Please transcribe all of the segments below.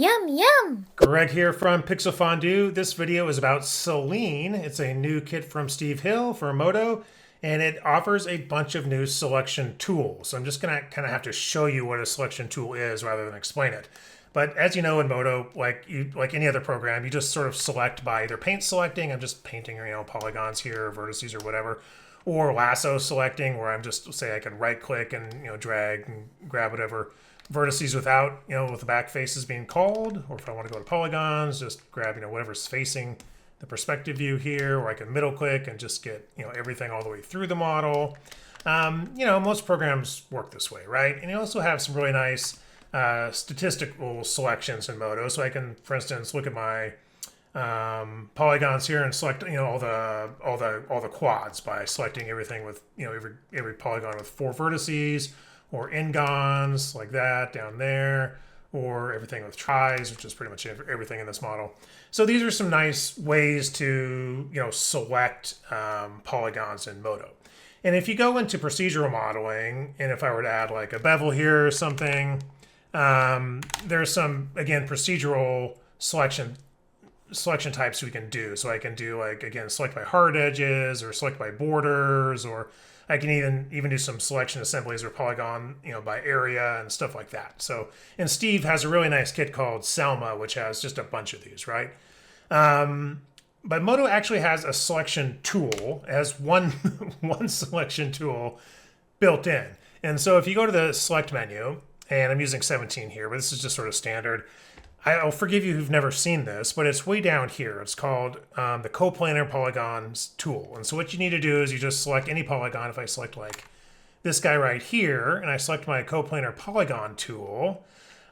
Yum, yum! Greg here from Pixel Fondue. This video is about Selene. It's a new kit from Steve Hill for Modo, and it offers a bunch of new selection tools. So I'm just gonna kind of have to show you what a selection tool is rather than explain it. But as you know in Modo, like any other program, you just sort of select by either paint selecting, I'm just painting polygons here, or vertices or whatever, or lasso selecting, where I'm just say I can right click and drag and grab whatever vertices without with the back faces being called, or if I want to go to polygons, just grab whatever's facing the perspective view here, or I can middle click and just get everything all the way through the model. Most programs work this way, right? And you also have some really nice statistical selections in Modo, so I can, for instance, look at my polygons here and select all the quads by selecting everything with every polygon with 4 vertices, or n-gons like that down there, or everything with tries, which is pretty much everything in this model. So these are some nice ways to select polygons in Modo. And if you go into procedural modeling, and if I were to add like a bevel here or something, there's some, again, procedural selection types we can do. So I can do, like, again, select by hard edges, or select by borders, or I can even do some selection assemblies or polygon, by area and stuff like that. So, and Steve has a really nice kit called Selma, which has just a bunch of these, right? But Modo actually has a selection tool. It has one one selection tool built in. And so if you go to the select menu, and I'm using 17 here, but this is just sort of standard. I'll forgive you who've never seen this, but it's way down here. It's called the coplanar polygons tool. And so what you need to do is you just select any polygon. If I select like this guy right here, and I select my coplanar polygon tool,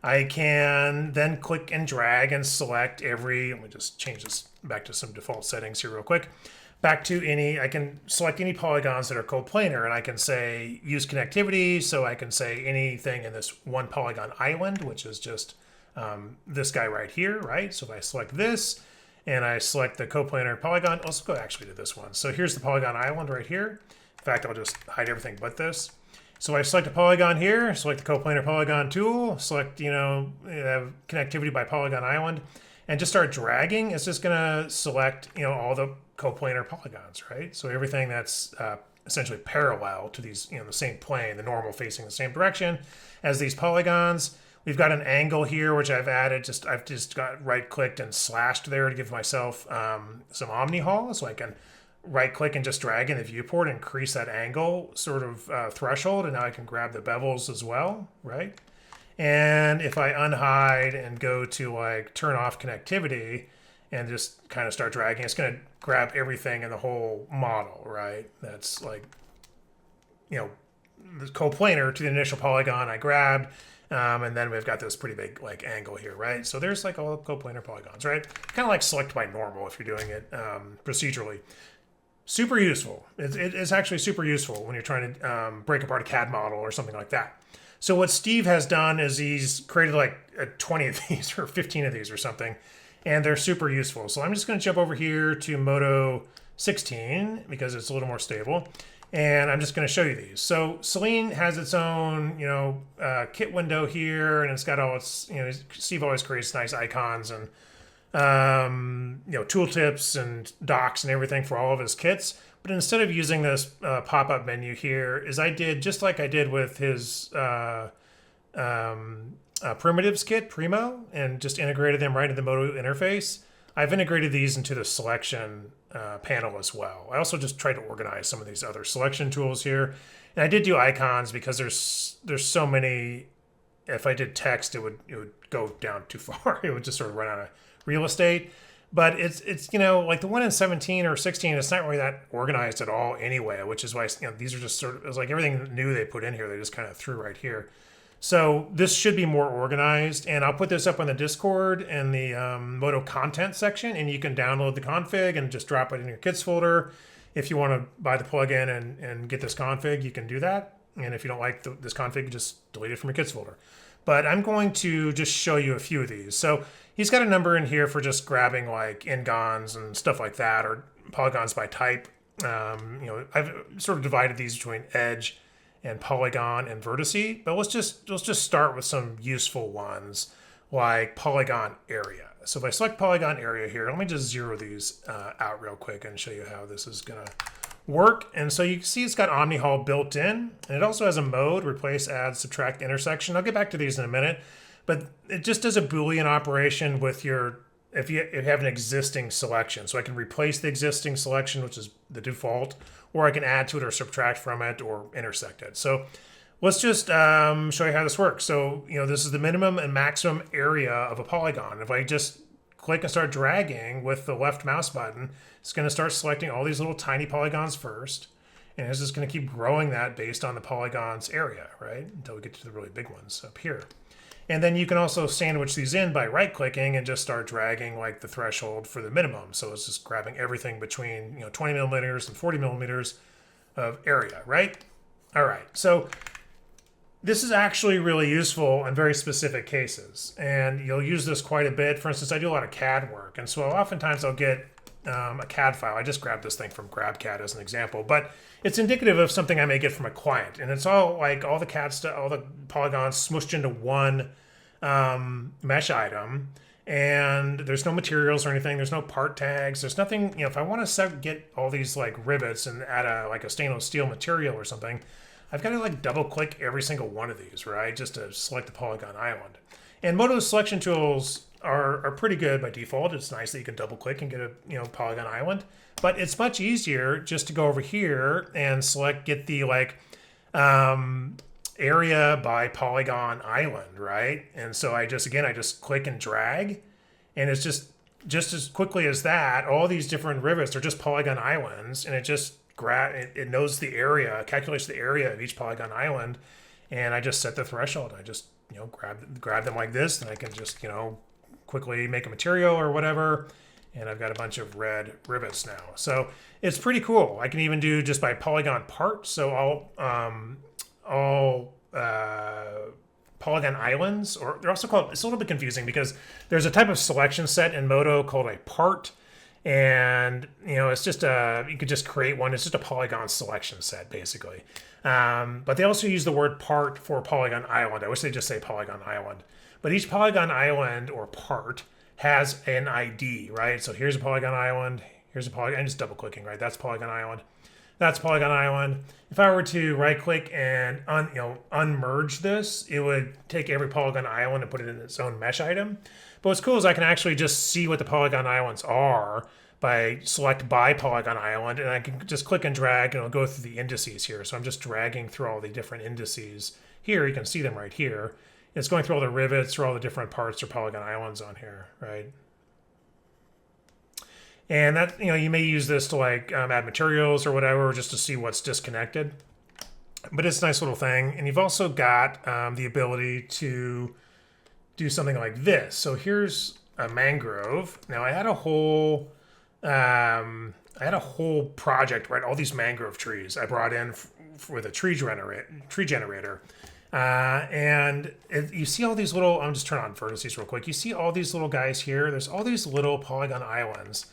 I can then click and drag and select every, let me just change this back to some default settings here real quick. Back to I can select any polygons that are coplanar, and I can say use connectivity. So I can say anything in this one polygon island, which is just this guy right here, right? So if I select this and I select the coplanar polygon, let's go actually to this one. So here's the polygon island right here. In fact, I'll just hide everything but this. So I select a polygon here, select the coplanar polygon tool, select, connectivity by polygon island, and just start dragging. It's just gonna select, all the coplanar polygons, right? So everything that's essentially parallel to these, the same plane, the normal facing the same direction as these polygons. We've got an angle here, which I've added. I've just got right-clicked and slashed there to give myself some omni-haul, so I can right-click and just drag in the viewport and increase that angle sort of threshold, and now I can grab the bevels as well, right? And if I unhide and go to like turn off connectivity and just kind of start dragging, it's going to grab everything in the whole model, right? That's like, the coplanar to the initial polygon I grabbed. And then we've got this pretty big like angle here, right? So there's like all coplanar polygons, right? Kind of like select by normal if you're doing it procedurally. Super useful. It's actually super useful when you're trying to break apart a CAD model or something like that. So what Steve has done is he's created like 20 of these or 15 of these or something, and they're super useful. So I'm just going to jump over here to Modo 16 because it's a little more stable. And I'm just going to show you these. So Selene has its own, kit window here, and it's got all its, Steve always creates nice icons and, tooltips and docs and everything for all of his kits. But instead of using this pop-up menu here, is I did just like I did with his primitives kit, Primo, and just integrated them right into the Modo interface. I've integrated these into the selection panel as well. I also just tried to organize some of these other selection tools here. And I did do icons because there's so many. If I did text, it would go down too far. It would just sort of run out of real estate. But it's like the one in 17 or 16, it's not really that organized at all anyway, which is why these are just sort of, it's like everything new they put in here, they just kind of threw right here. So this should be more organized, and I'll put this up on the Discord in the Modo content section, and you can download the config and just drop it in your kits folder. If you want to buy the plugin and get this config, you can do that. And if you don't like this config, just delete it from your kits folder. But I'm going to just show you a few of these. So he's got a number in here for just grabbing like n-gons and stuff like that, or polygons by type. I've sort of divided these between edge and polygon and vertice, but let's just start with some useful ones like polygon area. So if I select polygon area here, let me just zero these out real quick and show you how this is gonna work. And so you can see it's got OmniHaul built in, and it also has a mode, replace, add, subtract, intersection. I'll get back to these in a minute, but it just does a Boolean operation with your, if you have an existing selection. So I can replace the existing selection, which is the default, or I can add to it or subtract from it or intersect it. So let's just show you how this works. So, this is the minimum and maximum area of a polygon. If I just click and start dragging with the left mouse button, it's going to start selecting all these little tiny polygons first. And it's just going to keep growing that based on the polygon's area, right? Until we get to the really big ones up here. And then you can also sandwich these in by right-clicking and just start dragging like the threshold for the minimum. So it's just grabbing everything between 20 millimeters and 40 millimeters of area, right? All right, so this is actually really useful in very specific cases, and you'll use this quite a bit. For instance, I do a lot of CAD work, and so oftentimes I'll get a CAD file. I just grabbed this thing from GrabCAD as an example, but it's indicative of something I may get from a client, and it's all like all the CAD stuff, all the polygons smooshed into one mesh item, and there's no materials or anything. There's no part tags. There's nothing. If I want to get all these like rivets and add a stainless steel material or something, I've got to like double click every single one of these, right? Just to select the polygon island. And Modo's selection tools are pretty good by default. It's nice that you can double click and get a polygon island, but it's much easier just to go over here and get the area by polygon island, right? And so I just click and drag, and it's just as quickly as that, all these different rivets are just polygon islands, and it just it knows the area, calculates the area of each polygon island, and I just set the threshold. I just grab them like this, and I can just quickly make a material or whatever, and I've got a bunch of red rivets now. So it's pretty cool. I can even do just by polygon part. So all polygon islands, or they're also called, it's a little bit confusing because there's a type of selection set in Modo called a part. And it's just you could just create one. It's just a polygon selection set basically, but they also use the word part for polygon island. I wish they just say polygon island, but each polygon island or part has an ID, right? So here's a polygon island, here's a polygon, I'm just double clicking, right? That's polygon island, that's polygon island. If I were to right click and unmerge this, it would take every polygon island and put it in its own mesh item. But what's cool is I can actually just see what the polygon islands are by select by polygon island, and I can just click and drag, and it'll go through the indices here. So I'm just dragging through all the different indices here. You can see them right here. It's going through all the rivets or all the different parts or polygon islands on here, right? And that, you may use this to add materials or whatever, just to see what's disconnected. But it's a nice little thing. And you've also got the ability to do something like this. So here's a mangrove. Now I had a whole project, right? All these mangrove trees I brought in with a tree generator. And you see all these little, I'm just turning on vertices real quick. You see all these little guys here. There's all these little polygon islands,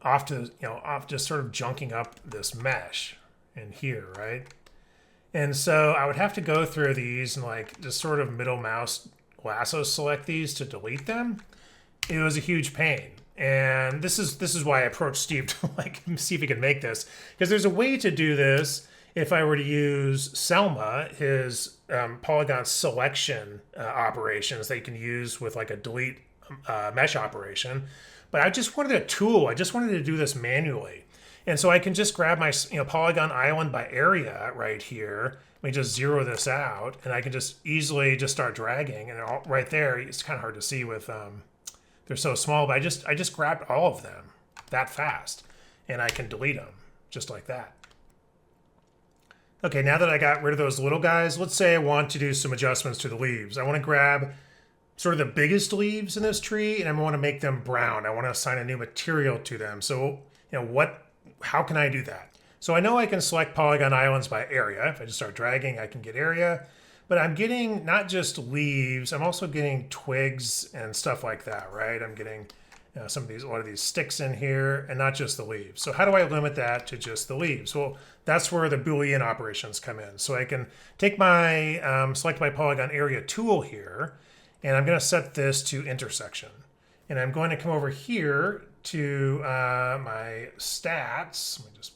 off just sort of junking up this mesh in here, right? And so I would have to go through these and just sort of middle mouse lasso select these to delete them. It was a huge pain. And this is why I approached Steve to see if he could make this, because there's a way to do this. If I were to use Selma, his polygon selection operations that you can use with a delete mesh operation, but I just wanted a tool. I just wanted to do this manually. And so I can just grab my polygon island by area right here. Let me just zero this out, and I can just easily just start dragging. And right there, it's kind of hard to see with they're so small, but I just grabbed all of them that fast, and I can delete them just like that. Okay, now that I got rid of those little guys, let's say I want to do some adjustments to the leaves. I want to grab sort of the biggest leaves in this tree, and I want to make them brown. I want to assign a new material to them. So, how can I do that? So I know I can select polygon islands by area. If I just start dragging, I can get area. But I'm getting not just leaves, I'm also getting twigs and stuff like that, right? I'm getting a lot of these sticks in here, and not just the leaves. So how do I limit that to just the leaves? Well, that's where the Boolean operations come in. So I can take my select my polygon area tool here, And I'm going to set this to intersection. And I'm going to come over here to my stats. Let me just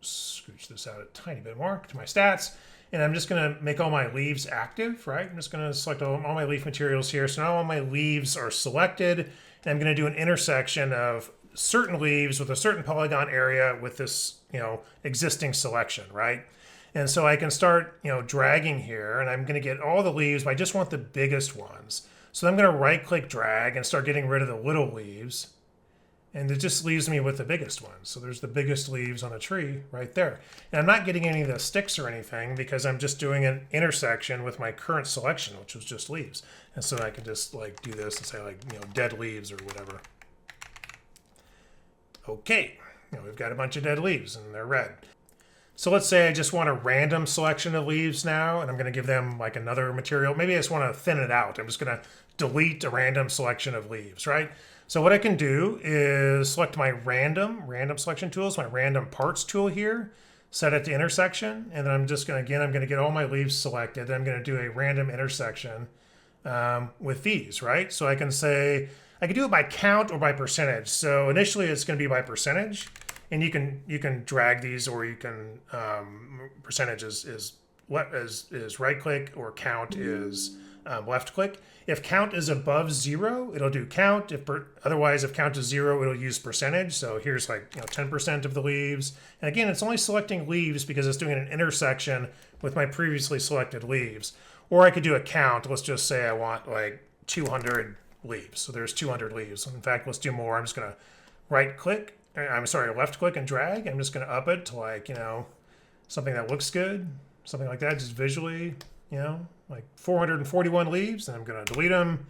scooch this out a tiny bit more to my stats. And I'm just going to make all my leaves active, right? I'm just going to select all my leaf materials here. So now all my leaves are selected. And I'm going to do an intersection of certain leaves with a certain polygon area with this, existing selection, right? And so I can start, dragging here, and I'm going to get all the leaves, but I just want the biggest ones. So I'm going to right-click drag and start getting rid of the little leaves. And it just leaves me with the biggest ones. So there's the biggest leaves on a tree right there. And I'm not getting any of the sticks or anything because I'm just doing an intersection with my current selection, which was just leaves. And so I can just do this and say dead leaves or whatever. Okay, we've got a bunch of dead leaves and they're red. So let's say I just want a random selection of leaves now, and I'm going to give them another material. Maybe I just want to thin it out. I'm just going to delete a random selection of leaves, right? So what I can do is select my random selection tools, my random parts tool here, set it to intersection, and then I'm just going to, I'm going to get all my leaves selected. Then I'm going to do a random intersection with these, right? So I can say, I can do it by count or by percentage. So initially it's going to be by percentage. And you can drag these, or you can percentage is right click, or count is left click. If count is above 0, it'll do count. Otherwise, if count is 0, it'll use percentage. So here's 10% of the leaves. And again, it's only selecting leaves because it's doing an intersection with my previously selected leaves. Or I could do a count. Let's just say I want 200 leaves. So there's 200 leaves. In fact, let's do more. I'm just gonna left click and drag. I'm just going to up it to something that looks good, something like that, just visually, 441 leaves, and I'm going to delete them.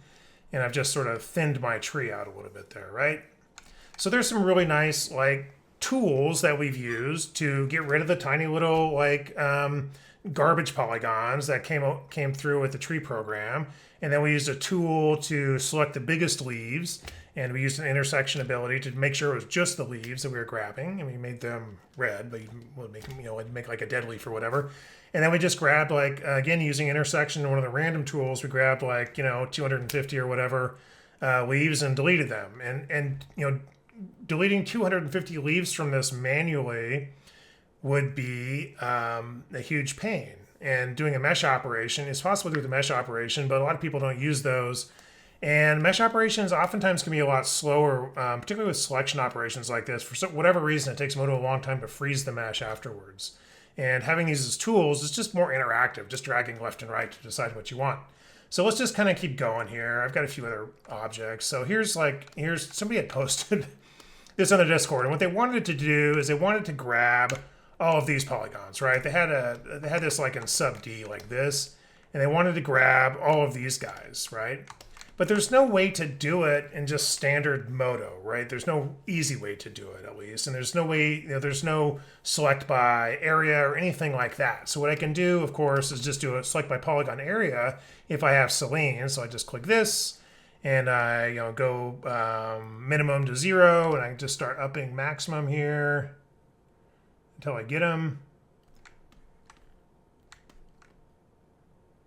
And I've just sort of thinned my tree out a little bit there, right? So there's some really nice tools that we've used to get rid of the tiny little garbage polygons that came through with the tree program. And then we used a tool to select the biggest leaves. And we used an intersection ability to make sure it was just the leaves that we were grabbing, and we made them red, but you would make them, make a dead leaf or whatever. And then we just grabbed again, using intersection, one of the random tools, we grabbed 250 or whatever leaves and deleted them. And deleting 250 leaves from this manually would be a huge pain. And doing a mesh operation is possible to do the mesh operation, but a lot of people don't use those. And mesh operations oftentimes can be a lot slower, particularly with selection operations like this. For whatever reason, it takes Modo a long time to freeze the mesh afterwards. And having these as tools is just more interactive, just dragging left and right to decide what you want. So let's just kind of keep going here. I've got a few other objects. So here's somebody had posted this on the Discord, and what they wanted to do is they wanted to grab all of these polygons, right? They had this in sub D like this, and they wanted to grab all of these guys, right? But there's no way to do it in just standard Modo, right? There's no easy way to do it, at least. And there's no way, there's no select by area or anything like that. So what I can do, of course, is just do a select by polygon area if I have Selene. So I just click this, and I go minimum to 0, and I just start upping maximum here until I get them.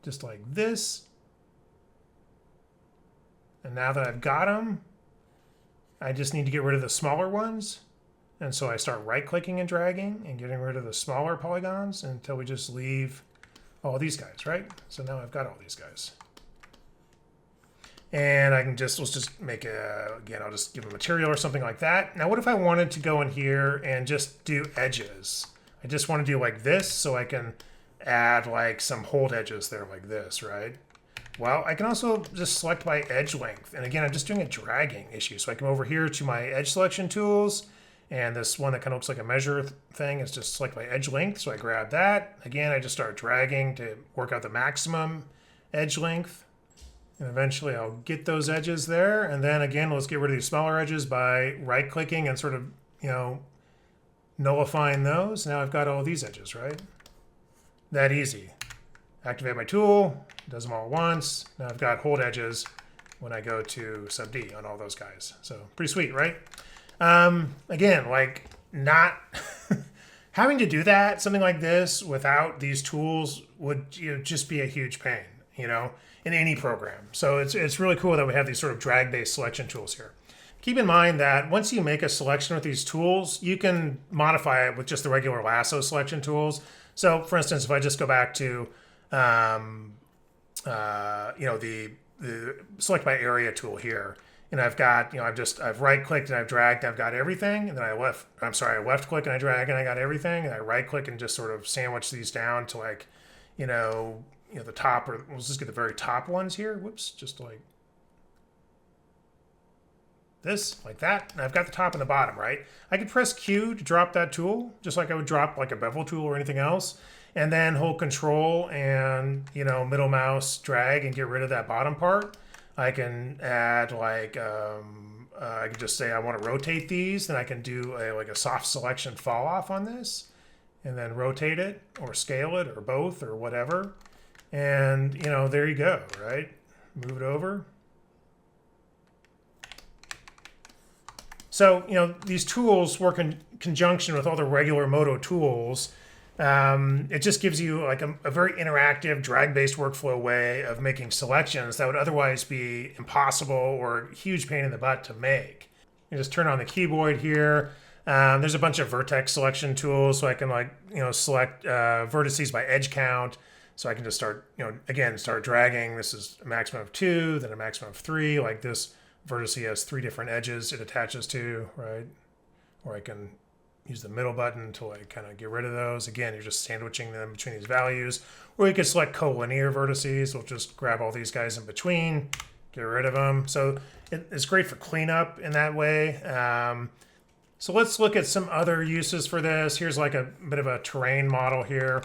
Just like this. And now that I've got them, I just need to get rid of the smaller ones. And so I start right-clicking and dragging and getting rid of the smaller polygons until we just leave all these guys, right? So now I've got all these guys. And I can let's just make again, I'll just give a material or something like that. Now, what if I wanted to go in here and just do edges? I just want to do like this, so I can add some hold edges there like this, right? Well, I can also just select by edge length. And again, I'm just doing a dragging issue. So I come over here to my edge selection tools, and this one that kind of looks like a measure thing is just select by edge length. So I grab that. Again, I just start dragging to work out the maximum edge length. And eventually I'll get those edges there. And then again, let's get rid of these smaller edges by right-clicking and sort of, nullifying those. Now I've got all these edges, right? That easy. Activate my tool, does them all at once. Now I've got hold edges when I go to sub D on all those guys. So pretty sweet, right? Again, not having to do something like this without these tools would just be a huge pain, in any program. So it's really cool that we have these sort of drag-based selection tools here. Keep in mind that once you make a selection with these tools, you can modify it with just the regular lasso selection tools. So for instance, if I just go back to the select by area tool here, and I've got, I've right clicked and I've dragged, and I've got everything, and then I left click and I drag and I got everything, and I right click and just sort of sandwich these down to like, the top, or let's just get the very top ones here. Whoops, just like this, like that, and I've got the top and the bottom, right? I could press Q to drop that tool, just like I would drop like a bevel tool or anything else, and then hold Control and, middle mouse drag and get rid of that bottom part. I can add like, I can just say I want to rotate these, then I can do like a soft selection fall off on this, and then rotate it or scale it or both or whatever. And, there you go, right? Move it over. So, these tools work in conjunction with all the regular Modo tools. It just gives you like a very interactive drag-based workflow way of making selections that would otherwise be impossible or a huge pain in the butt to make. You just turn on the keyboard here. There's a bunch of vertex selection tools, so I can select vertices by edge count. So I can just start, start dragging. This is a maximum of 2, then a maximum of 3. Like this vertice has 3 different edges it attaches to, right? Or I can use the middle button to like kind of get rid of those. Again, you're just sandwiching them between these values. Or you could select collinear vertices. We'll just grab all these guys in between, get rid of them. So it's great for cleanup in that way. So let's look at some other uses for this. Here's like a bit of a terrain model here.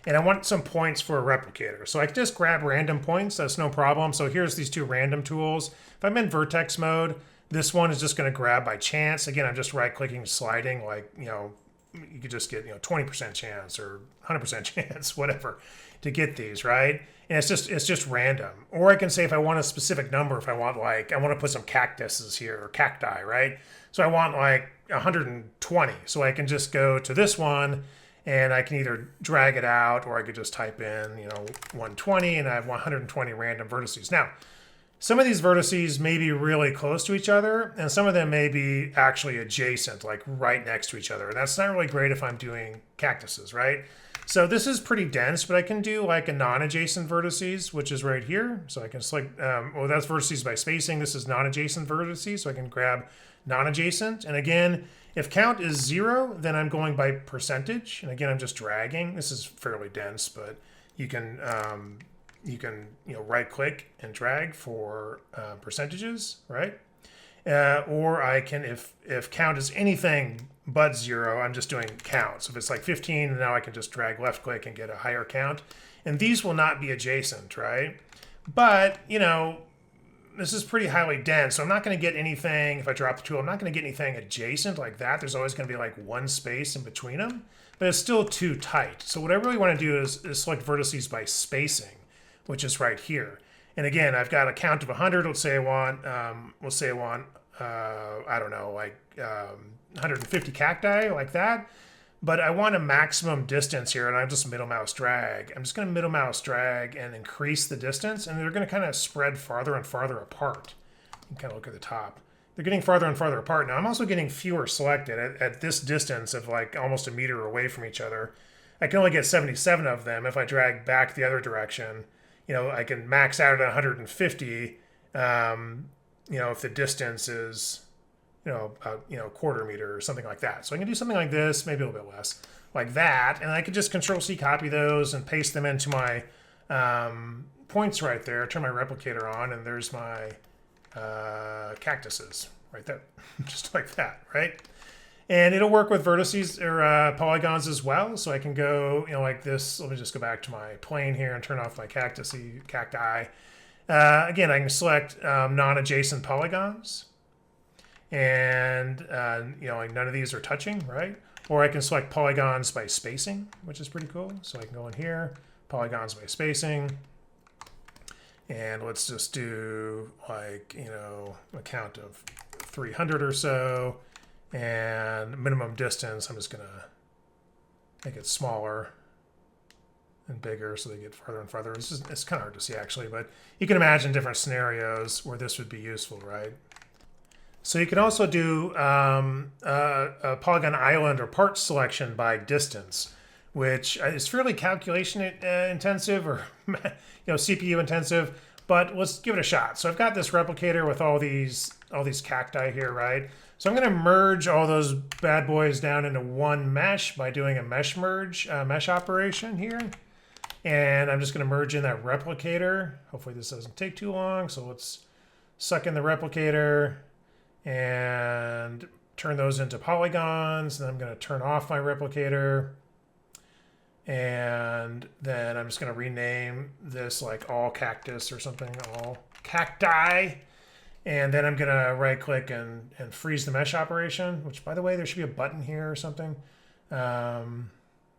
And I want some points for a replicator. So I can just grab random points. That's no problem. So here's these 2 random tools. If I'm in vertex mode, this one is just going to grab by chance. Again, I'm just right-clicking, sliding, like, you could just get, 20% chance or 100% chance, whatever, to get these, right? And it's just random. Or I can say if I want a specific number, if I want I want to put some cactuses here, or cacti, right? So I want like 120. So I can just go to this one, and I can either drag it out, or I could just type in, 120, and I have 120 random vertices. Now, some of these vertices may be really close to each other, and some of them may be actually adjacent, like right next to each other. And that's not really great if I'm doing cactuses, right? So this is pretty dense, but I can do like a non-adjacent vertices, which is right here. So I can select, that's vertices by spacing. This is non-adjacent vertices, so I can grab non-adjacent. And again, if count is 0, then I'm going by percentage. And again, I'm just dragging. This is fairly dense, but you can right click and drag for percentages, right? Or I can, if count is anything but 0, I'm just doing count. So if it's like 15, now I can just drag left click and get a higher count. And these will not be adjacent, right? But, this is pretty highly dense, so I'm not going to get anything, if I drop the tool, I'm not going to get anything adjacent like that. There's always going to be like one space in between them, but it's still too tight. So what I really want to do is select vertices by spacing, which is right here. And again, I've got a count of 100. Let's say I want, I don't know, like 150 cacti, like that. But I want a maximum distance here, and I'm just middle mouse drag. I'm just going to middle mouse drag and increase the distance, and they're going to kind of spread farther and farther apart. You can kind of look at the top. They're getting farther and farther apart. Now, I'm also getting fewer selected at this distance of like almost a meter away from each other. I can only get 77 of them. If I drag back the other direction, I can max out at 150, if the distance is, a quarter meter or something like that. So I can do something like this, maybe a little bit less, like that. And I could just Control-C copy those and paste them into my points right there, turn my replicator on, and there's my cactuses right there, just like that, right? And it'll work with vertices or polygons as well. So I can go, like this. Let me just go back to my plane here and turn off my cacti. Again, I can select non-adjacent polygons. And, like none of these are touching, right? Or I can select polygons by spacing, which is pretty cool. So I can go in here, polygons by spacing. And let's just do like, a count of 300 or so. And minimum distance, I'm just going to make it smaller. and bigger so they get farther and farther. It's kind of hard to see actually, but you can imagine different scenarios where this would be useful, right? So you can also do a polygon island or part selection by distance, which is fairly calculation intensive or CPU intensive, but let's give it a shot. So I've got this replicator with all these cacti here, right? So I'm going to merge all those bad boys down into one mesh by doing a mesh merge mesh operation here. And I'm just going to merge in that replicator. Hopefully this doesn't take too long. So let's suck in the replicator and turn those into polygons. And then I'm going to turn off my replicator. And then I'm just going to rename this like all cactus or something, all cacti. And then I'm going to right click and freeze the mesh operation, which by the way, there should be a button here or something.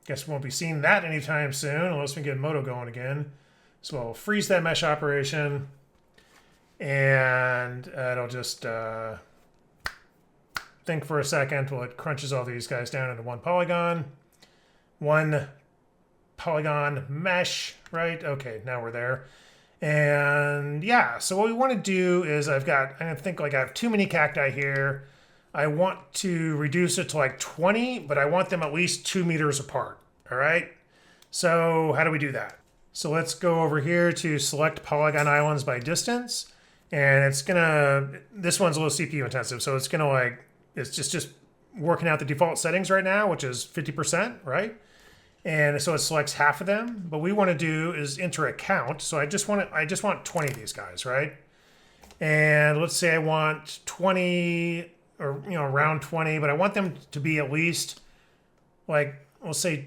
Guess we won't be seeing that anytime soon unless we get Modo going again. So I'll freeze that mesh operation and it'll just think for a second while it crunches all these guys down into one polygon mesh, right? Okay, now we're there. And yeah, so what we want to do is I have too many cacti here. I want to reduce it to like 20, but I want them at least 2 meters apart. All right. So how do we do that? So let's go over here to select polygon islands by distance. And this one's a little CPU intensive. So it's just working out the default settings right now, which is 50%, right? And so it selects half of them. But what we want to do is enter a count. So I just want 20 of these guys, right? And let's say I want 20 or around 20, but I want them to be at least like, we'll say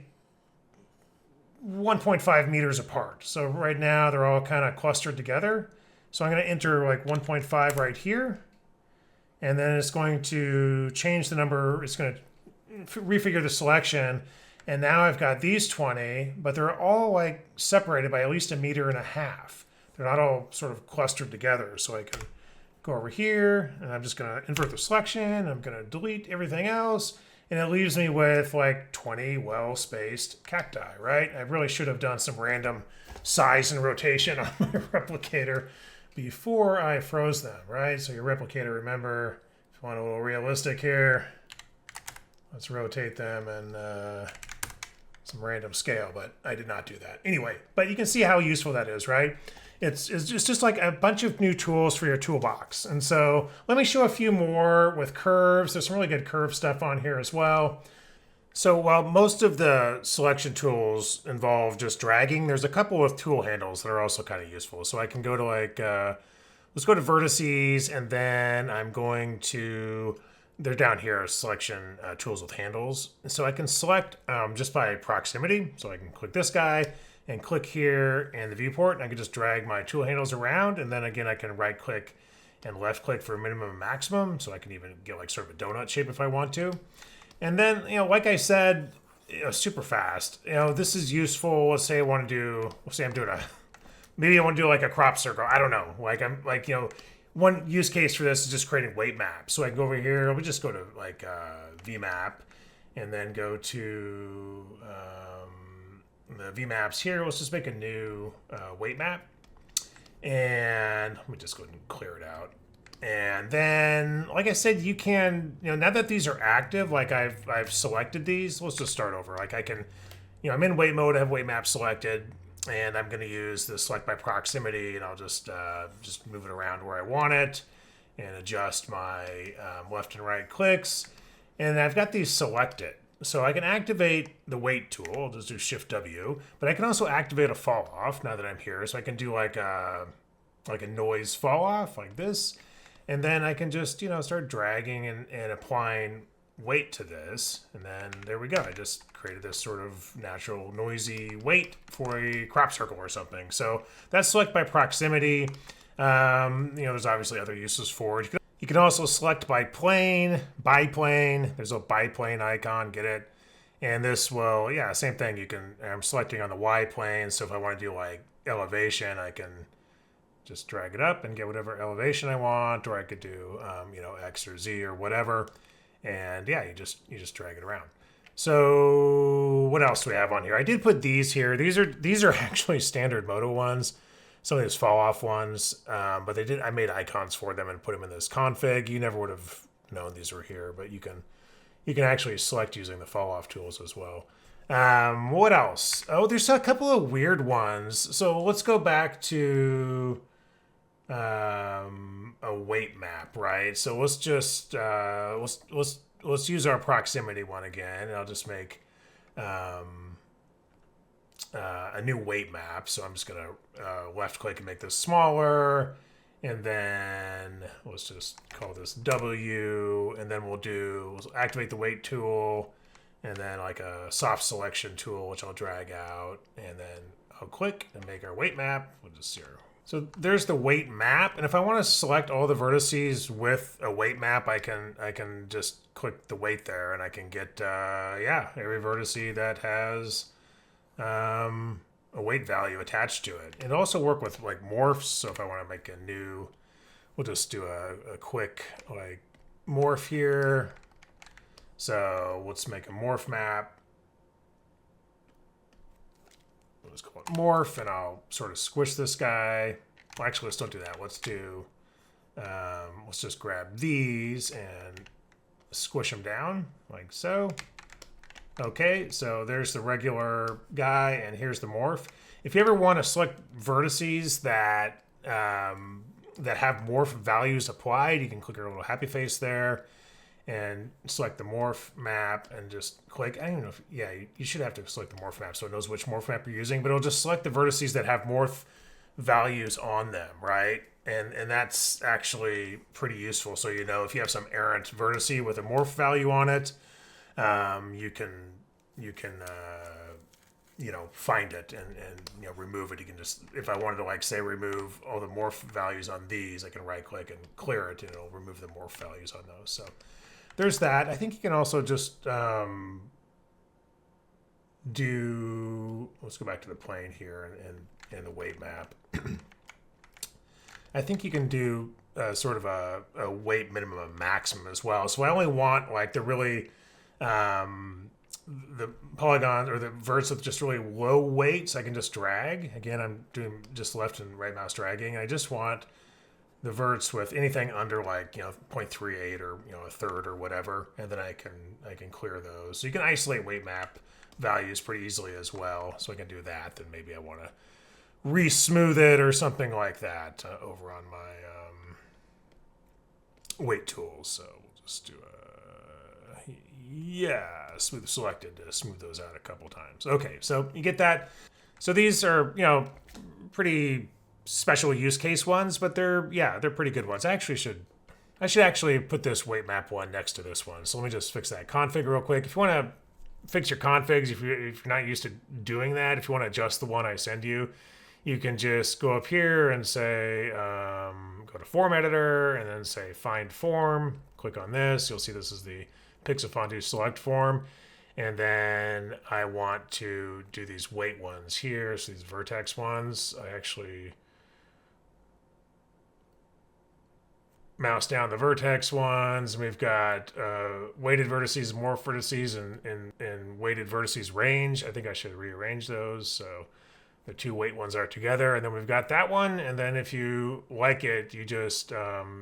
1.5 meters apart. So right now they're all kind of clustered together. So I'm going to enter like 1.5 right here. And then it's going to change the number. It's going to refigure the selection. And now I've got these 20, but they're all like separated by at least 1.5 meters. They're not all sort of clustered together. So I can go over here and I'm just going to invert the selection. I'm going to delete everything else. And it leaves me with like 20 well-spaced cacti, right? I really should have done some random size and rotation on my replicator before I froze them, right? So your replicator, remember, if you want a little realistic here, let's rotate them and some random scale, but I did not do that. Anyway, but you can see how useful that is, right? It's just like a bunch of new tools for your toolbox. And so let me show a few more with curves. There's some really good curve stuff on here as well. So while most of the selection tools involve just dragging, there's a couple of tool handles that are also kind of useful. So I can go to let's go to Vertices, and then I'm going to, they're down here, selection tools with handles. So I can select just by proximity. So I can click this guy and click here in the viewport, and I can just drag my tool handles around. And then again, I can right click and left click for minimum and maximum. So I can even get like sort of a donut shape if I want to. And then, like I said, super fast. This is useful. Let's say I want to do, maybe I want to do like a crop circle. I don't know. One use case for this is just creating weight maps. So I can go over here. We just go to like VMap and then go to the VMaps here. Let's just make a new weight map. And let me just go ahead and clear it out. And then, like I said, you can, now that these are active, like I've selected these, let's just start over. Like I can, I'm in weight mode, I have weight map selected, and I'm going to use the select by proximity, and I'll just move it around where I want it and adjust my left and right clicks. And I've got these selected. So I can activate the weight tool. I'll just do Shift W, but I can also activate a fall off now that I'm here. So I can do like a noise fall off like this. And then I can just, start dragging and applying weight to this. And then there we go. I just created this sort of natural noisy weight for a crop circle or something. So that's select by proximity. There's obviously other uses for it. You can also select by plane, biplane. There's a biplane icon, get it? And this will, same thing. I'm selecting on the Y plane. So if I want to do like elevation, I can just drag it up and get whatever elevation I want, or I could do, X or Z or whatever. And you just drag it around. So what else do we have on here? I did put these here. These are actually standard Modo ones. Some of these fall off ones, but I made icons for them and put them in this config. You never would have known these were here, but you can actually select using the fall off tools as well. What else? Oh, there's a couple of weird ones. So let's go back to a weight map, right? So let's just let's use our proximity one again, and I'll just make a new weight map. So I'm just gonna left click and make this smaller, and then let's just call this W, and then we'll activate the weight tool, and then like a soft selection tool, which I'll drag out, and then I'll click and make our weight map. We'll just 0. So there's the weight map, and if I want to select all the vertices with a weight map, I can just click the weight there, and I can get every vertice that has a weight value attached to it. And also work with like morphs. So if I want to make a new, we'll just do a quick like morph here. So let's make a morph map. We'll just call it morph, and I'll sort of squish this guy. Well, actually, let's don't do that. Let's do, let's just grab these and squish them down like so. Okay, so there's the regular guy, and here's the morph. If you ever want to select vertices that that have morph values applied, you can click your little happy face there and select the morph map and just click. I don't know if, you should have to select the morph map so it knows which morph map you're using, but it'll just select the vertices that have morph values on them, right? And that's actually pretty useful. So you know if you have some errant vertice with a morph value on it, you can find it and remove it. You can just, if I wanted to like say remove all the morph values on these, I can right click and clear it, and it'll remove the morph values on those. So there's that. I think you can also just let's go back to the plane here and the weight map. I think you can do sort of a weight minimum and maximum as well. So I only want like the really the polygons or the verts with just really low weights. I can just drag. Again, I'm doing just left and right mouse dragging. I just want the verts with anything under like 0.38 or a third or whatever, and then I can clear those. So you can isolate weight map values pretty easily as well. So I can do that. Then maybe I want to re-smooth it or something like that over on my weight tools. So we'll just do smooth selected to smooth those out a couple times. Okay, so you get that. So these are pretty special use case ones, but they're pretty good ones. I should actually put this weight map one next to this one. So let me just fix that config real quick. If you want to fix your configs, if you're not used to doing that, if you want to adjust the one I send you, you can just go up here and say, go to form editor and then say find form. Click on this. You'll see this is the Pixel Fondue select form. And then I want to do these weight ones here. So these vertex ones, I actually mouse down the vertex ones. We've got weighted vertices, morph vertices, and weighted vertices range. I think I should rearrange those so the two weight ones are together. And then we've got that one. And then if you like it, you just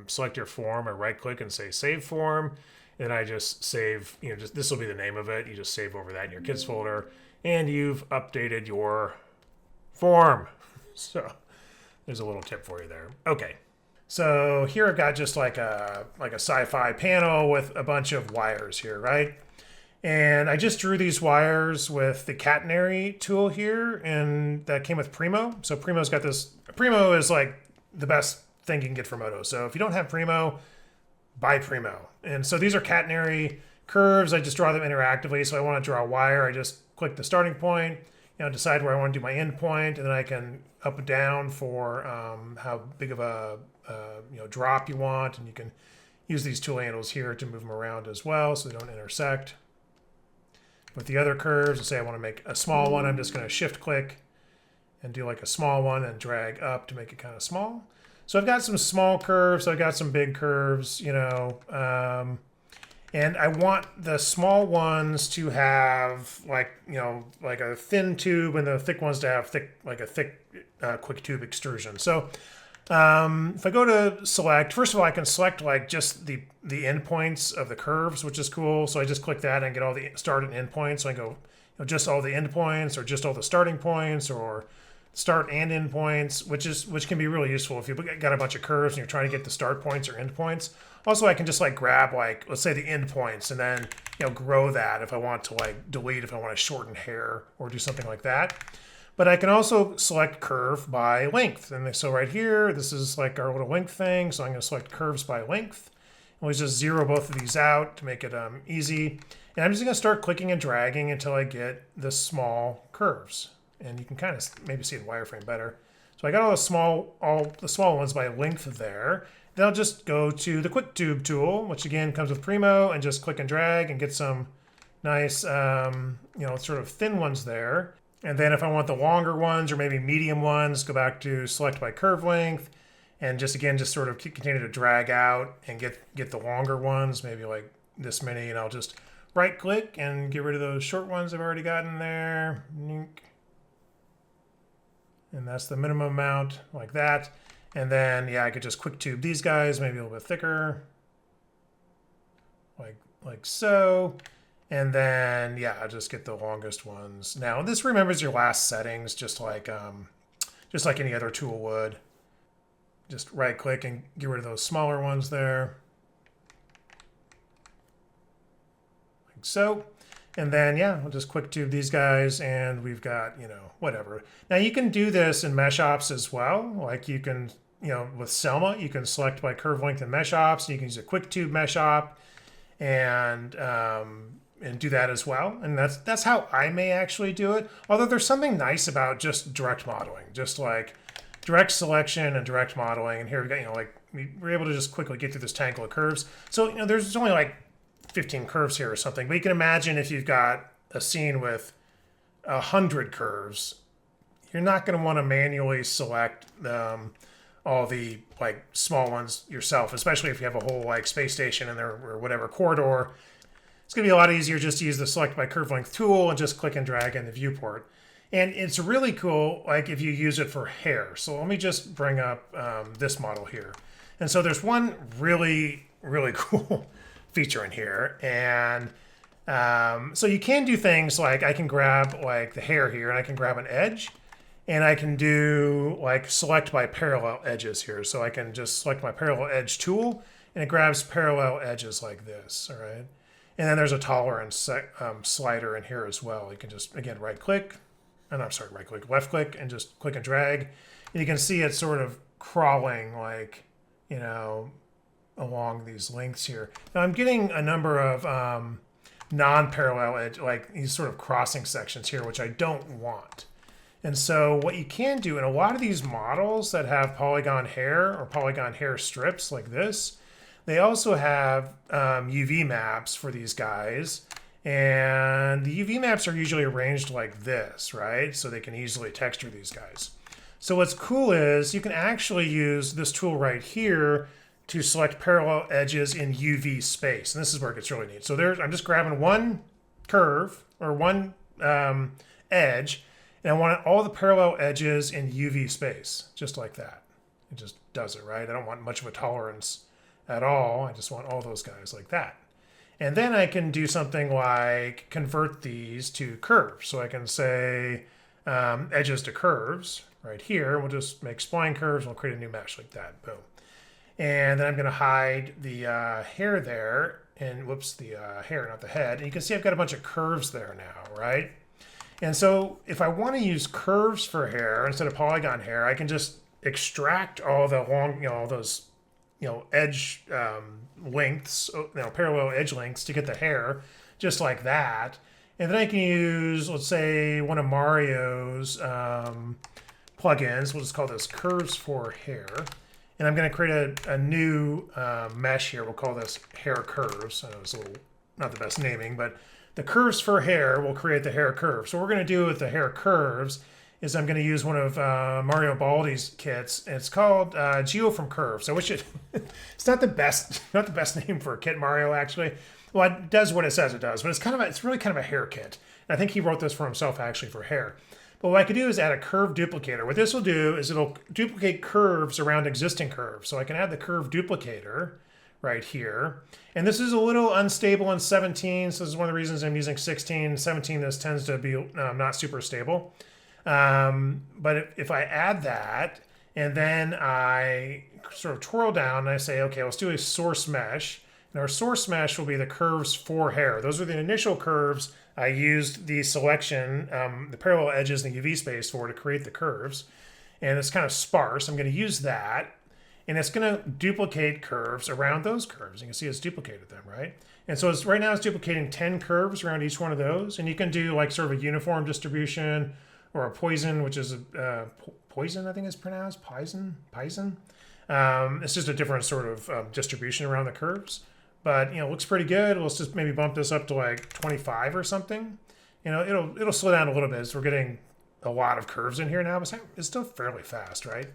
select your form or right click and say save form. And I just save, just this will be the name of it. You just save over that in your kids folder, and you've updated your form. So there's a little tip for you there. Okay. So here I've got just like a sci-fi panel with a bunch of wires here, right? And I just drew these wires with the catenary tool here, and that came with Primo. So Primo's got this. Primo is like the best thing you can get for Modo. So if you don't have Primo, buy Primo. And so these are catenary curves. I just draw them interactively. So I want to draw a wire. I just click the starting point, decide where I want to do my end point, and then I can up and down for how big of a drop you want, and you can use these tool handles here to move them around as well so they don't intersect. With the other curves, let's say I want to make a small one, I'm just going to shift click and do like a small one and drag up to make it kind of small. So I've got some small curves, I've got some big curves, And I want the small ones to have like, like a thin tube, and the thick ones to have like a thick quick tube extrusion. So if I go to select, first of all, I can select like just the endpoints of the curves, which is cool. So I just click that and get all the start and end points. So I go just all the endpoints, or just all the starting points, or start and end points, which can be really useful if you've got a bunch of curves and you're trying to get the start points or end points. Also, I can just like grab like, let's say the end points, and then grow that if I want to like delete, if I want to shorten hair or do something like that. But I can also select curve by length. And so right here, this is like our little length thing. So I'm going to select curves by length. And we just zero both of these out to make it easy. And I'm just going to start clicking and dragging until I get the small curves. And you can kind of maybe see it in wireframe better. So I got all the small ones by length there. Then I'll just go to the quick tube tool, which again comes with Primo, and just click and drag and get some nice, sort of thin ones there. And then if I want the longer ones or maybe medium ones, go back to select by curve length, and just sort of continue to drag out and get the longer ones, maybe like this many, and I'll just right click and get rid of those short ones I've already gotten there. And that's the minimum amount, like that. And then, yeah, I could just quick tube these guys, maybe a little bit thicker, like so. And then, yeah, I'll just get the longest ones. Now, this remembers your last settings, just like any other tool would. Just right click and get rid of those smaller ones there, like so. And then, yeah, we'll just quick tube these guys, and we've got, whatever. Now, you can do this in mesh ops as well. Like you can, with Selma, you can select by curve length in mesh ops, and you can use a quick tube mesh op and do that as well. And that's how I may actually do it. Although there's something nice about just direct modeling, just like direct selection and direct modeling. And here we got, we're able to just quickly get through this tangle of curves. So, there's only like 15 curves here or something, but you can imagine if you've got a scene with 100 curves, you're not going to want to manually select all the like small ones yourself, especially if you have a whole like space station in there or whatever corridor. It's going to be a lot easier just to use the select by curve length tool and just click and drag in the viewport. And it's really cool, like if you use it for hair. So let me just bring up this model here. And so there's one really, really cool feature in here. And so you can do things like I can grab like the hair here, and I can grab an edge, and I can do like select by parallel edges here. So I can just select my parallel edge tool, and it grabs parallel edges like this, all right? And then there's a tolerance slider in here as well. You can just, again, right click, left click, and just click and drag. And you can see it sort of crawling like, along these lengths here. Now I'm getting a number of non-parallel edge, like these sort of crossing sections here, which I don't want. And so what you can do in a lot of these models that have polygon hair or polygon hair strips like this, they also have UV maps for these guys. And the UV maps are usually arranged like this, right? So they can easily texture these guys. So what's cool is you can actually use this tool right here to select parallel edges in UV space. And this is where it gets really neat. So I'm just grabbing one curve or one edge, and I want all the parallel edges in UV space, just like that. It just does it, right? I don't want much of a tolerance at all. I just want all those guys like that. And then I can do something like convert these to curves. So I can say edges to curves right here. We'll just make spline curves. We'll create a new mesh like that. Boom. And then I'm going to hide the hair there. And whoops, the hair, not the head. And you can see I've got a bunch of curves there now, right? And so if I want to use curves for hair instead of polygon hair, I can just extract all the long, all those, edge lengths, parallel edge lengths to get the hair, just like that. And then I can use, let's say, one of Mario's plugins. We'll just call this Curves for Hair. And I'm going to create a new mesh here. We'll call this Hair Curves. I know it's a little not the best naming, but the Curves for Hair will create the hair curve. So what we're going to do with the hair curves is I'm going to use one of Mario Baldi's kits. It's called Geo from Curves. I wish it. It's not the best name for a kit, Mario. Actually, well, it does what it says it does, but it's really kind of a hair kit. And I think he wrote this for himself actually for hair. But what I could do is add a curve duplicator. What this will do is it'll duplicate curves around existing curves. So I can add the curve duplicator right here. And this is a little unstable in 17, so this is one of the reasons I'm using 16. 17, this tends to be not super stable. But if I add that, and then I sort of twirl down and I say, okay, let's do a source mesh. And our source mesh will be the curves for hair. Those are the initial curves I used the selection, the parallel edges in the UV space for to create the curves. And it's kind of sparse. I'm going to use that. And it's going to duplicate curves around those curves. You can see it's duplicated them, right? And so right now it's duplicating 10 curves around each one of those. And you can do like sort of a uniform distribution or a poison, which is poison, I think it's pronounced, Pison. It's just a different sort of distribution around the curves. But, it looks pretty good. Let's just maybe bump this up to like 25 or something. It'll slow down a little bit. So we're getting a lot of curves in here now, but it's still fairly fast, right?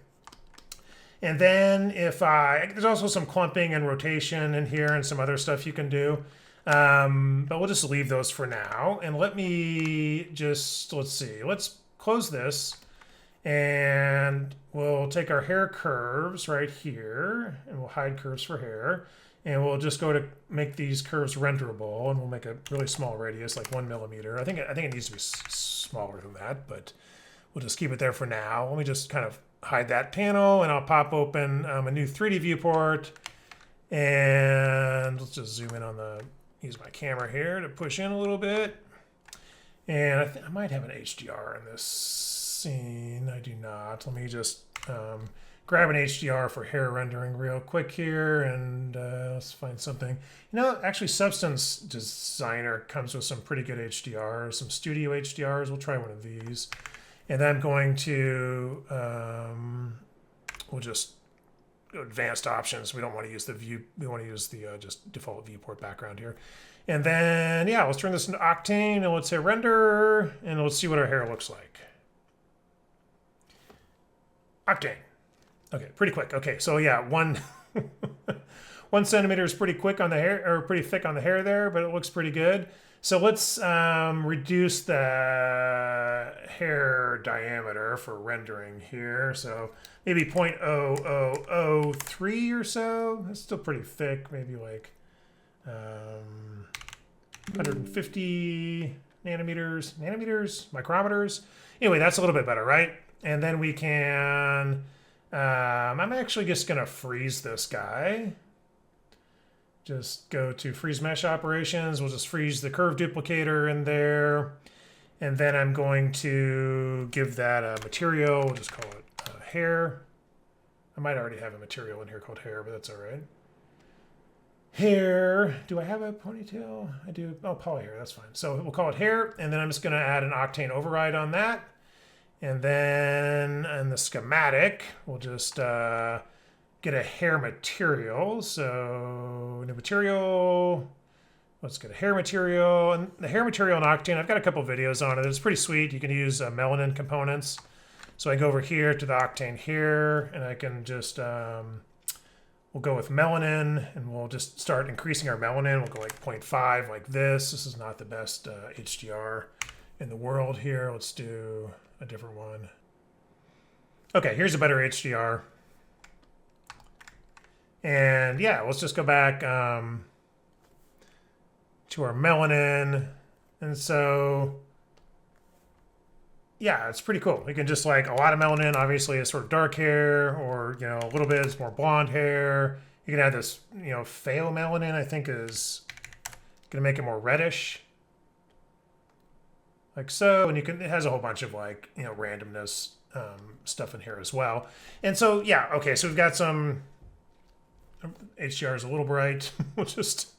And then there's also some clumping and rotation in here and some other stuff you can do. But we'll just leave those for now. And let's see, let's close this and we'll take our hair curves right here and we'll hide curves for hair. And we'll just go to make these curves renderable and we'll make a really small radius, like 1 millimeter. I think it needs to be smaller than that, but we'll just keep it there for now. Let me just kind of hide that panel and I'll pop open a new 3D viewport and let's just zoom in on use my camera here to push in a little bit. And I might have an HDR in this scene. I do not. Let me just grab an HDR for hair rendering real quick here and let's find something. Actually Substance Designer comes with some pretty good HDRs, some studio HDRs. We'll try one of these. And then I'm going to, we'll just advanced options. We don't want to use the view. We want to use the just default viewport background here. And then, yeah, let's turn this into Octane and let's say render and let's see what our hair looks like. Octane. Okay, pretty quick. Okay, so yeah, 1 centimeter is pretty quick on the hair, or pretty thick on the hair there, but it looks pretty good. So let's reduce the hair diameter for rendering here. So maybe 0.0003 or so. That's still pretty thick. Maybe like 150 nanometers, micrometers. Anyway, that's a little bit better, right? And then we can, I'm actually just going to freeze this guy. Just go to freeze mesh operations. We'll just freeze the curve duplicator in there. And then I'm going to give that a material. We'll just call it hair. I might already have a material in here called hair, but that's all right. Hair. Do I have a ponytail? I do. Oh, poly hair. That's fine. So we'll call it hair. And then I'm just going to add an Octane override on that. And then in the schematic, we'll just get a hair material. So new material, let's get a hair material. And the hair material in Octane, I've got a couple videos on it. It's pretty sweet. You can use melanin components. So I go over here to the Octane here, and I can just, we'll go with melanin, and we'll just start increasing our melanin. We'll go like 0.5 like this. This is not the best HDR in the world here. Let's do a different one. Okay, here's a better HDR. And yeah, let's just go back to our melanin. And so, yeah, it's pretty cool. You can just like a lot of melanin, obviously, is sort of dark hair, or, a little bit is more blonde hair. You can add this, pheomelanin, I think is going to make it more reddish. Like so, and it has a whole bunch of like, randomness stuff in here as well. And so, yeah, okay, so we've got some, HDR is a little bright. We'll just,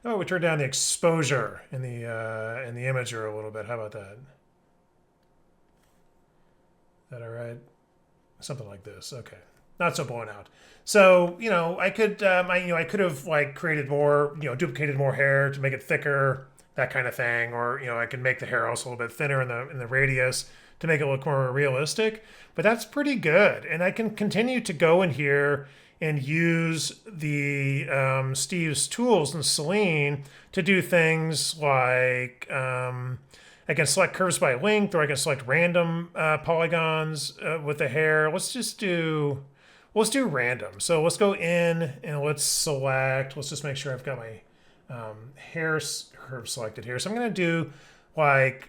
we turn down the exposure in the imager a little bit. How about that? Is that all right? Something like this. Okay, not so blown out. So I could I could have like created more, duplicated more hair to make it thicker, that kind of thing, or I can make the hair also a little bit thinner in the radius to make it look more realistic, but that's pretty good. And I can continue to go in here and use the Steve's tools in Selene to do things like I can select curves by length, or I can select random polygons with the hair. Let's do random. So let's go in and let's select. Let's just make sure I've got my hair curve selected here. So I'm going to do like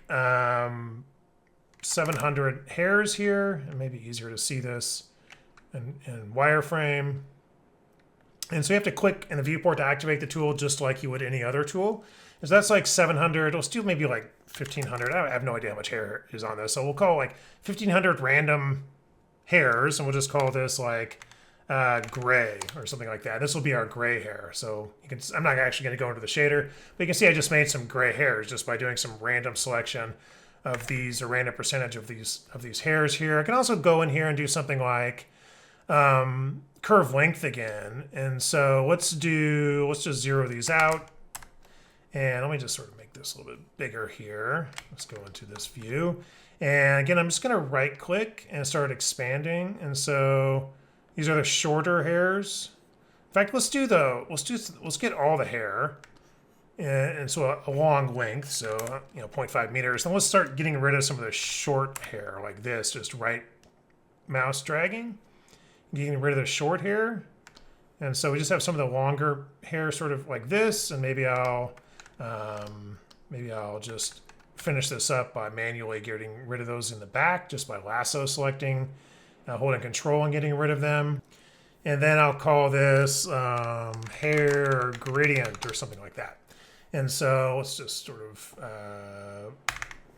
700 hairs here. It may be easier to see this in wireframe. And so you have to click in the viewport to activate the tool just like you would any other tool. So that's like 700. Let's do maybe like 1,500. I have no idea how much hair is on this. So we'll call like 1,500 random hairs, and we'll just call this like gray or something like that. This will be our gray hair. So you can, I'm not actually going to go into the shader, but you can see I just made some gray hairs just by doing some random selection of these, a random percentage of these hairs here. I can also go in here and do something like curve length again. And so let's just zero these out. And let me just sort of make this a little bit bigger here. Let's go into this view. And again, I'm just going to right click and start expanding. And so these are the shorter hairs. In fact, let's get all the hair. And so a long length, so 0.5 meters. Then let's start getting rid of some of the short hair like this, just right mouse dragging, getting rid of the short hair. And so we just have some of the longer hair sort of like this, and maybe I'll just finish this up by manually getting rid of those in the back just by lasso selecting, holding control and getting rid of them. And then I'll call this hair gradient or something like that. And so let's just sort of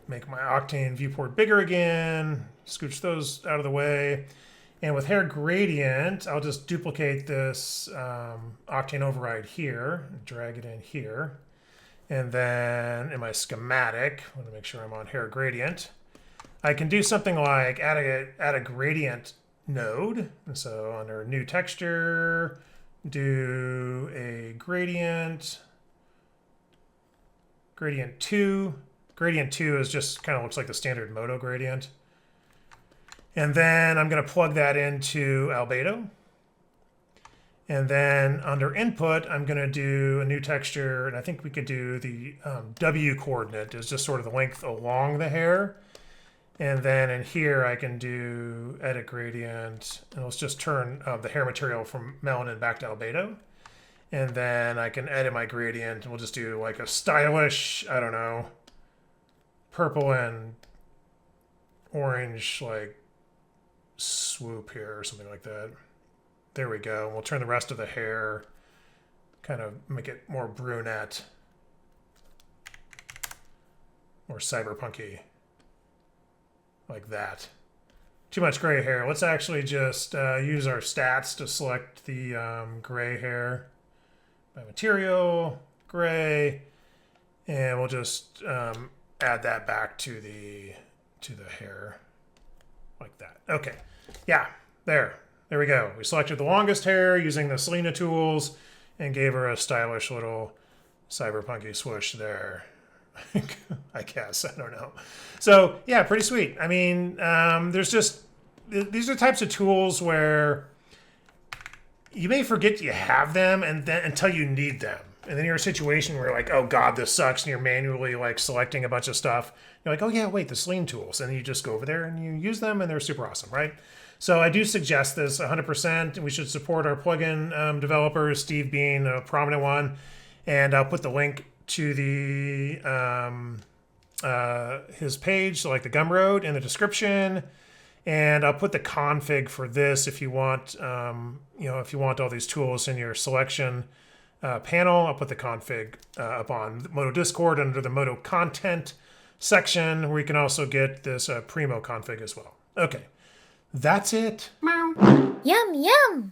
make my Octane viewport bigger again, scooch those out of the way. And with hair gradient, I'll just duplicate this Octane override here, and drag it in here. And then in my schematic, I want to make sure I'm on hair gradient. I can do something like add a gradient node. And so under new texture, do a gradient 2. Gradient 2 is just kind of looks like the standard Modo gradient. And then I'm going to plug that into albedo. And then under input, I'm going to do a new texture, and I think we could do the W coordinate is just sort of the length along the hair. And then in here, I can do edit gradient, and let's just turn the hair material from melanin back to albedo. And then I can edit my gradient, and we'll just do like a stylish, I don't know, purple and orange like swoop here or something like that. There we go. We'll turn the rest of the hair, kind of make it more brunette, more cyberpunky, like that. Too much gray hair. Let's actually just use our stats to select the gray hair by material, gray, and we'll just add that back to the hair like that. Okay, yeah, there we go. We selected the longest hair using the Selene tools and gave her a stylish little cyberpunky swoosh there. I guess, I don't know. So yeah, pretty sweet. I mean, these are the types of tools where you may forget you have them and then until you need them. And then you're in a situation where you're like, oh God, this sucks. And you're manually like selecting a bunch of stuff. You're like, oh yeah, wait, the Selene tools. And then you just go over there and you use them and they're super awesome, right? So I do suggest this 100%. We should support our plugin developers, Steve being a prominent one. And I'll put the link to the his page, so like the Gumroad, in the description. And I'll put the config for this if you want, if you want all these tools in your selection panel. I'll put the config up on Modo Discord under the Modo content section, where you can also get this Primo config as well. Okay, that's it. Yum, yum.